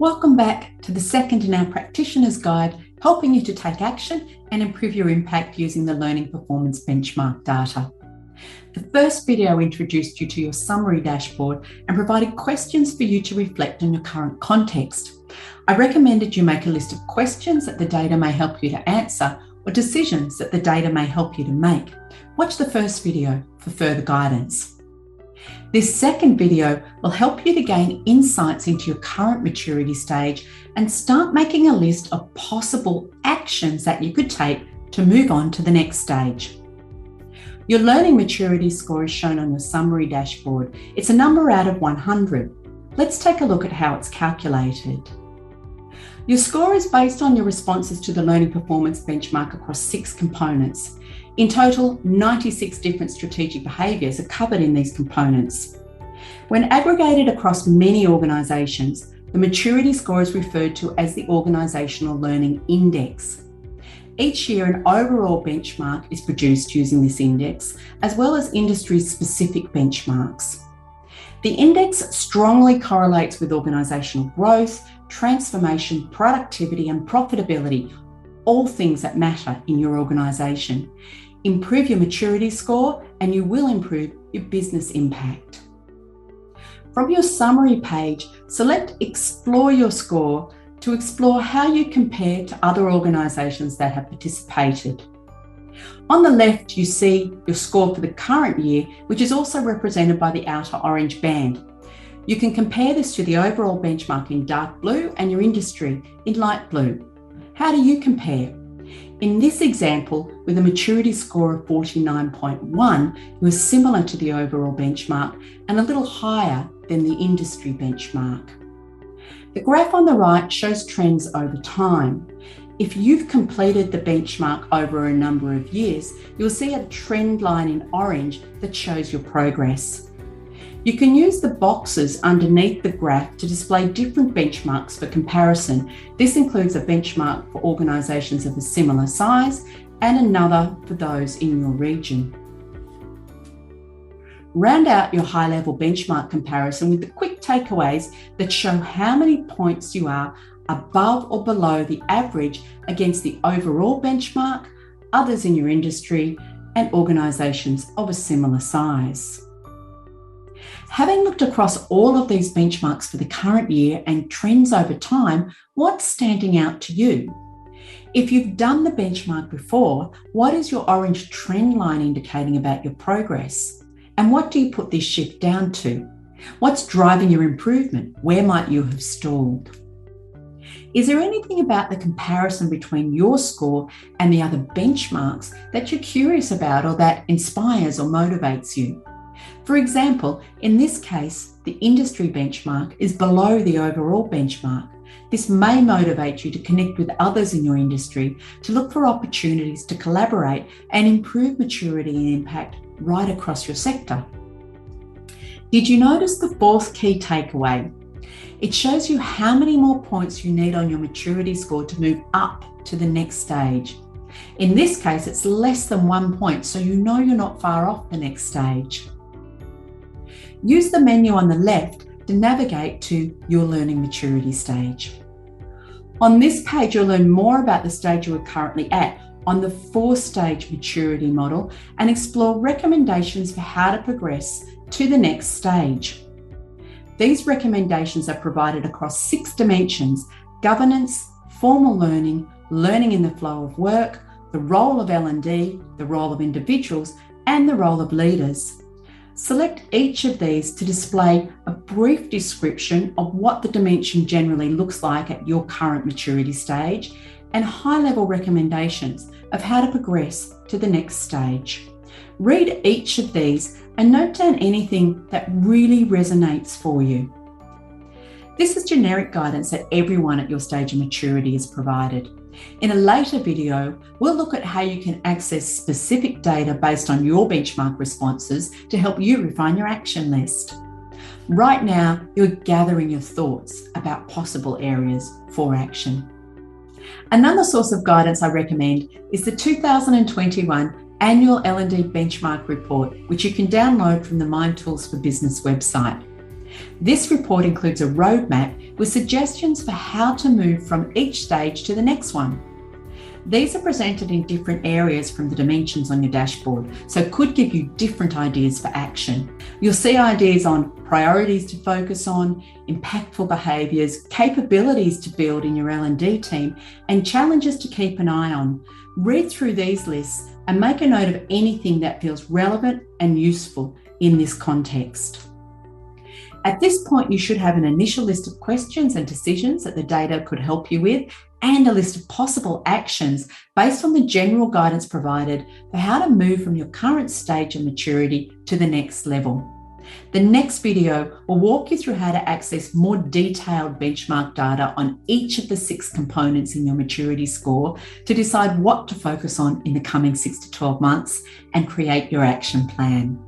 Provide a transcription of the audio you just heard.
Welcome back to the second in our Practitioner's Guide, helping you to take action and improve your impact using the Learning Performance Benchmark data. The first video introduced you to your summary dashboard and provided questions for you to reflect on your current context. I recommended you make a list of questions that the data may help you to answer or decisions that the data may help you to make. Watch the first video for further guidance. This second video will help you to gain insights into your current maturity stage and start making a list of possible actions that you could take to move on to the next stage. Your learning maturity score is shown on your summary dashboard. It's a number out of 100. Let's take a look at how it's calculated. Your score is based on your responses to the Learning Performance Benchmark across 6 components. In total, 96 different strategic behaviours are covered in these components. When aggregated across many organisations, the maturity score is referred to as the Organisational Learning Index. Each year, an overall benchmark is produced using this index, as well as industry-specific benchmarks. The index strongly correlates with organisational growth, transformation, productivity, and profitability, all things that matter in your organisation. Improve your maturity score and you will improve your business impact. From your summary page, select Explore Your Score to explore how you compare to other organisations that have participated. On the left, you see your score for the current year, which is also represented by the outer orange band. You can compare this to the overall benchmark in dark blue and your industry in light blue. How do you compare? In this example, with a maturity score of 49.1, you are similar to the overall benchmark and a little higher than the industry benchmark. The graph on the right shows trends over time. If you've completed the benchmark over a number of years, you'll see a trend line in orange that shows your progress. You can use the boxes underneath the graph to display different benchmarks for comparison. This includes a benchmark for organisations of a similar size and another for those in your region. Round out your high-level benchmark comparison with the quick takeaways that show how many points you are above or below the average against the overall benchmark, others in your industry, and organisations of a similar size. Having looked across all of these benchmarks for the current year and trends over time, what's standing out to you? If you've done the benchmark before, what is your orange trend line indicating about your progress? And what do you put this shift down to? What's driving your improvement? Where might you have stalled? Is there anything about the comparison between your score and the other benchmarks that you're curious about or that inspires or motivates you? For example, in this case, the industry benchmark is below the overall benchmark. This may motivate you to connect with others in your industry to look for opportunities to collaborate and improve maturity and impact right across your sector. Did you notice the fourth key takeaway? It shows you how many more points you need on your maturity score to move up to the next stage. In this case, it's less than 1 point, so you know you're not far off the next stage. Use the menu on the left to navigate to your learning maturity stage. On this page, you'll learn more about the stage you are currently at on the 4-stage maturity model and explore recommendations for how to progress to the next stage. These recommendations are provided across 6 dimensions: governance, formal learning, learning in the flow of work, the role of L&D, the role of individuals, and the role of leaders. Select each of these to display a brief description of what the dimension generally looks like at your current maturity stage and high-level recommendations of how to progress to the next stage. Read each of these and note down anything that really resonates for you. This is generic guidance that everyone at your stage of maturity is provided. In a later video, we'll look at how you can access specific data based on your benchmark responses to help you refine your action list. Right now, you're gathering your thoughts about possible areas for action. Another source of guidance I recommend is the 2021 Annual L&D Benchmark Report, which you can download from the Mind Tools for Business website. This report includes a roadmap with suggestions for how to move from each stage to the next one. These are presented in different areas from the dimensions on your dashboard, so could give you different ideas for action. You'll see ideas on priorities to focus on, impactful behaviours, capabilities to build in your L&D team, and challenges to keep an eye on. Read through these lists and make a note of anything that feels relevant and useful in this context. At this point, you should have an initial list of questions and decisions that the data could help you with, and a list of possible actions based on the general guidance provided for how to move from your current stage of maturity to the next level. The next video will walk you through how to access more detailed benchmark data on each of the 6 components in your maturity score to decide what to focus on in the coming 6 to 12 months and create your action plan.